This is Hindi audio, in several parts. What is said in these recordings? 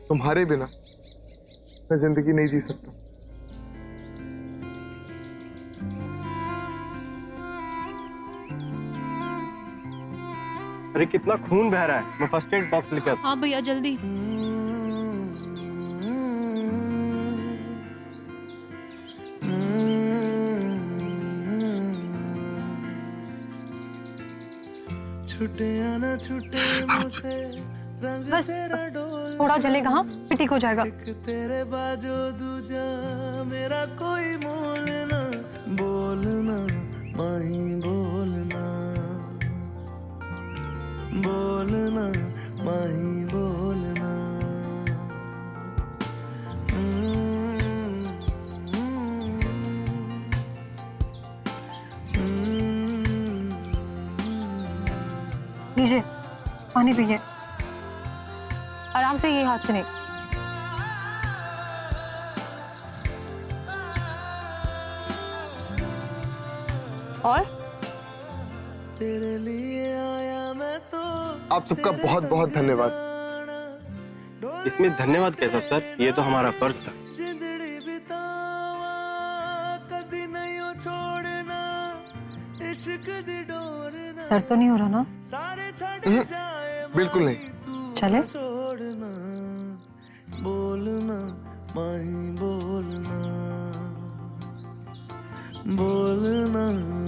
तुम्हारे बिना मैं जिंदगी नहीं जी सकता। अरे कितना खून बह रहा है, मैं फर्स्ट एड बॉक्स लेके आता हाँ भैया जल्दी। छूटे आना छूटे मुझसे रंग बस तेरा डोल थोड़ा जलेगा, हाँ फिर ठीक हो जाएगा। एक तेरे बाजो दूजा मेरा कोई मोल ना बोलना माही बोलना बोलना माही बोलना लीजिए पानी पिए, आराम से, ये हाथ से नहीं। और तेरे लिए आया मैं तो आप सबका बहुत बहुत धन्यवाद। हूँ। इसमें धन्यवाद कैसा सर, ये तो हमारा फर्ज था। जिंदड़ी बितावा कदी नहीं छोड़ना इश्क दी डोरना दर्द तो नहीं हो रहा ना? सारे छड़ जाए बिल्कुल नहीं। चले? छोड़ना बोलना माही बोलना बोलना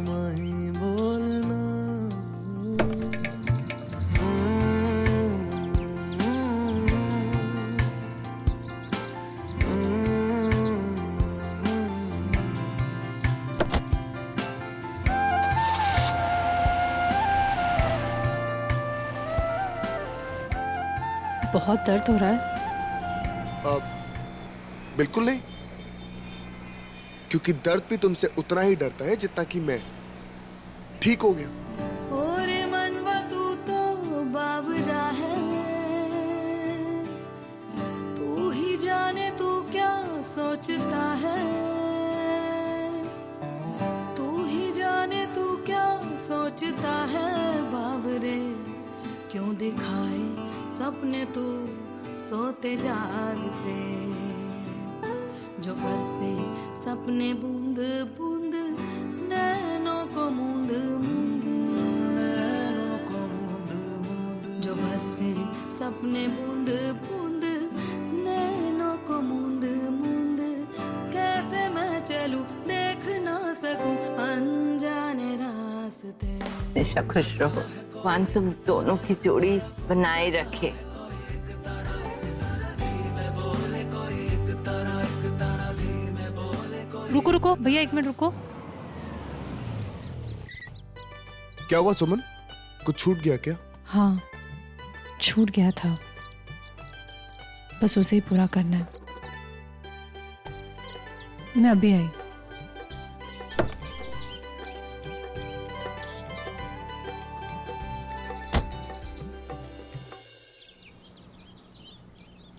माही बोलना बहुत दर्द हो रहा है। बिल्कुल नहीं, क्योंकि दर्द भी तुमसे उतना ही डरता है जितना कि मैं। ठीक हो गया। ओरे मनवा तू तो बावरा है, तू ही जाने तू क्या सोचता है, तू ही जाने तू क्या सोचता है बावरे। क्यों दिखाए सपने तू सोते जागते, जो बरसे सपने बूंद बूंद नैनों को मूंद मूंद, नैनों को मूंद मूंद, जो बरसे सपने बूंद बूंद नैनों को मूंद मूंद। कैसे मैं चलूं देख ना सकूं अनजाने रास्ते। हमेशा खुश रहो, भगवान तुम दोनों की जोड़ी बनाए रखे। रुको रुको भैया, 1 मिनट रुको। क्या हुआ सुमन, कुछ छूट गया क्या? हाँ छूट गया था, बस उसे ही पूरा करना है। मैं अभी आई।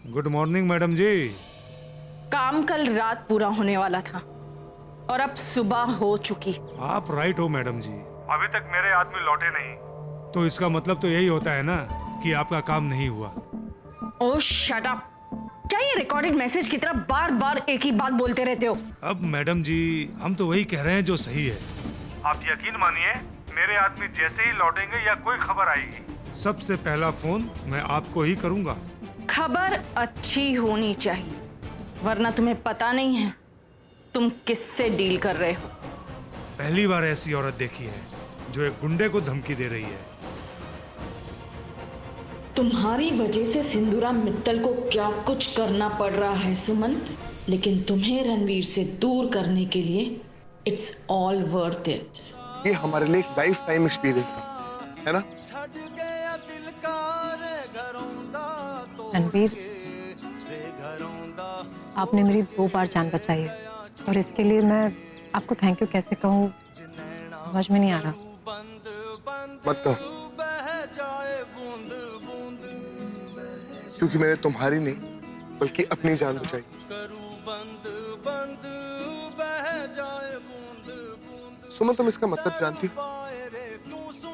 गुड मॉर्निंग मैडम जी। काम कल रात पूरा होने वाला था और अब सुबह हो चुकी। आप राइट हो मैडम जी, अभी तक मेरे आदमी लौटे नहीं, तो इसका मतलब तो यही होता है ना कि आपका काम नहीं हुआ। ओह शट अप! क्या ये रिकॉर्डेड मैसेज की तरह बार बार एक ही बात बोलते रहते हो? अब मैडम जी हम तो वही कह रहे हैं जो सही है। आप यकीन मानिए, मेरे आदमी जैसे ही लौटेंगे या कोई खबर आएगी, सबसे पहला फोन मैं आपको ही करूंगा। खबर अच्छी होनी चाहिए, वरना तुम्हें पता नहीं है तुम किससे डील कर रहे हो। पहली बार ऐसी औरत देखी है जो एक गुंडे को धमकी दे रही है। तुम्हारी वजह से सिंदूरा मित्तल को क्या कुछ करना पड़ रहा है सुमन, लेकिन तुम्हें रणवीर से दूर करने के लिए इट्स ऑल वर्थ इट। ये हमारे लिए एक लाइफ टाइम एक्सपीरियंस था, है ना? रणवीर, आपने मेरी 2 बार जान बचाई है और इसके लिए मैं आपको थैंक यू कैसे कहूँ समझ में नहीं आ रहा। मत कहो, क्योंकि मैंने तुम्हारी नहीं बल्कि अपनी जान बचाई। सुमन, तुम इसका मतलब जानती हो?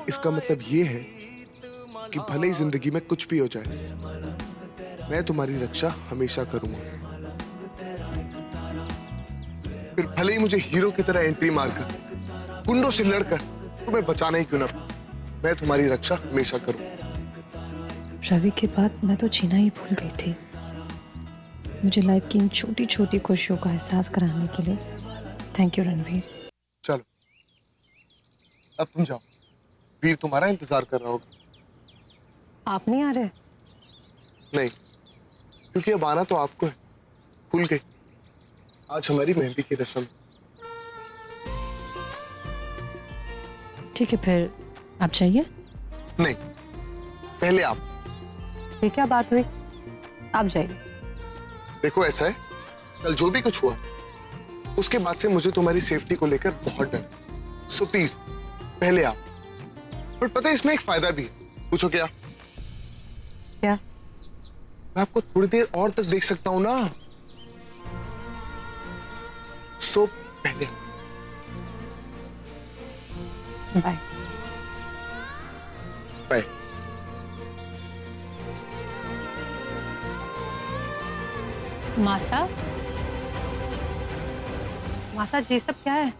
इसका मतलब ये है कि भले ही जिंदगी में कुछ भी हो जाए, मैं तुम्हारी रक्षा हमेशा करूंगा। फिर भले ही मुझे हीरो की तरह एंट्री मारकर, गुंडों से लड़कर तुम्हें बचाना ही क्यों ना, मैं तुम्हारी रक्षा हमेशा करूंगा। रवि के बाद मैं तो जीना ही भूल गई थी। मुझे लाइफ की इन छोटी छोटी खुशियों का एहसास कराने के लिए थैंक यू रणवीर। चलो अब तुम जाओ, वीर तुम्हारा इंतजार कर रहा होगा। आप नहीं आ रहे? नहीं, क्योंकि अब आना तो आपको है। भूल गई, आज हमारी मेहंदी की रस्म। ठीक है, फिर आप चाहिए? नहीं, पहले आप। ये क्या बात हुई? आप जाइए। देखो ऐसा है, कल जो भी कुछ हुआ उसके बाद से मुझे तुम्हारी सेफ्टी को लेकर बहुत डर, सो प्लीज पहले आप। पर पता है इसमें एक फायदा भी है। पूछो क्या? क्या? मैं आपको थोड़ी देर और तक देख सकता हूं ना, सो पहले। बाय। बाय। मासा? मासा जी सब क्या है?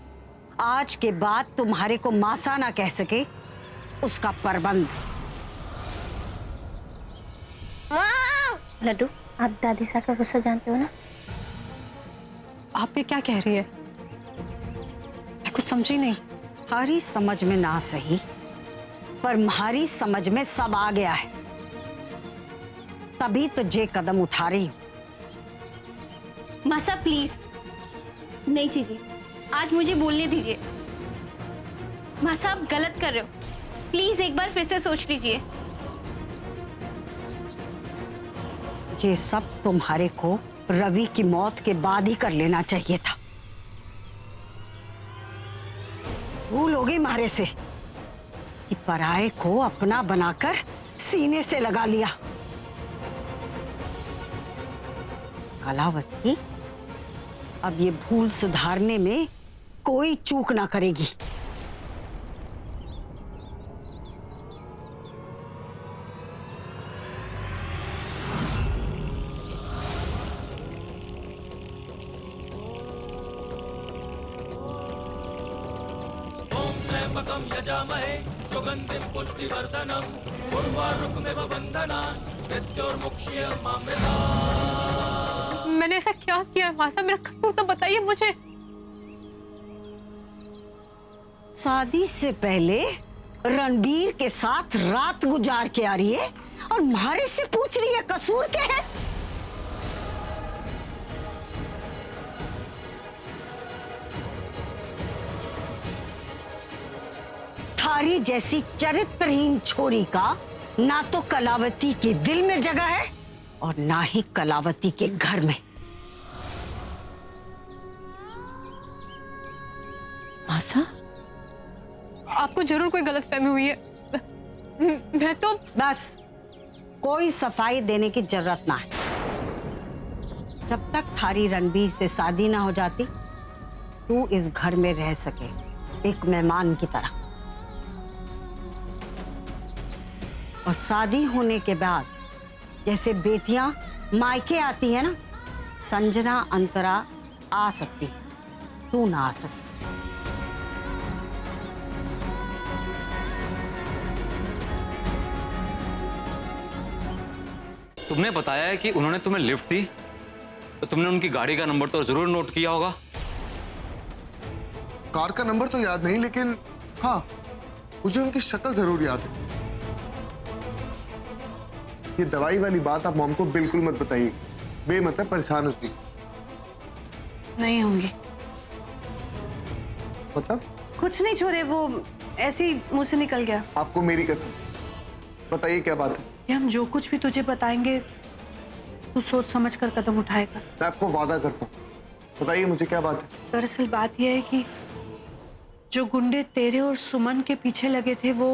आज के बाद तुम्हारे को मासा ना कह सके उसका प्रबंध। लड्डू, आप दादी सा का गुस्सा जानते हो ना? आप ये क्या कह रही है? मैं कुछ समझी नहीं। हमारी समझ में ना सही, पर हमारी समझ में सब आ गया है, तभी तो जे कदम उठा रही हूं। मासा प्लीज, नहीं जीजी, आज मुझे बोलने दीजिए। मासा आप गलत कर रहे हो, प्लीज एक बार फिर से सोच लीजिए। ये सब तुम्हारे को रवि की मौत के बाद ही कर लेना चाहिए था। भूल हो गई मारे से कि पराये को अपना बनाकर सीने से लगा लिया। कलावती अब ये भूल सुधारने में कोई चूक ना करेगी। मैंने ऐसा क्या किया है मासा? मेरा कसूर तो बताइए मुझे। शादी से पहले रणबीर के साथ रात गुजार के आ रही है और मारे से पूछ रही है कसूर क्या है? थारी जैसी चरित्रहीन छोरी का ना तो कलावती के दिल में जगह है और ना ही कलावती के घर में। मासा, आपको जरूर कोई गलतफहमी हुई है। मैं तो बस कोई सफाई देने की जरूरत ना है। जब तक थारी रणबीर से शादी ना हो जाती, तू इस घर में रह सके एक मेहमान की तरह। और शादी होने के बाद जैसे बेटियां मायके आती है ना, संजना अंतरा आ सकती, तू ना आ सकती। तुमने बताया है कि उन्होंने तुम्हें लिफ्ट दी, तो तुमने उनकी गाड़ी का नंबर तो जरूर नोट किया होगा। कार का नंबर तो याद नहीं, लेकिन हाँ मुझे उनकी शक्ल जरूर याद है। ये दवाई वाली बात आप मॉम को बिल्कुल मत बताइए, बेमतलब परेशान होती। नहीं होंगी। मतलब? कुछ नहीं छोड़े, वो ऐसे ही मुंह से निकल गया। आपको मेरी कसम, बताइए क्या बात है? ये हम जो कुछ भी तुझे बताएंगे तू सोच समझ कर कदम उठाएगा। मैं आपको वादा करता हूँ, बताइए मुझे क्या बात है? दरअसल बात यह है कि जो गुंडे तेरे और सुमन के पीछे लगे थे वो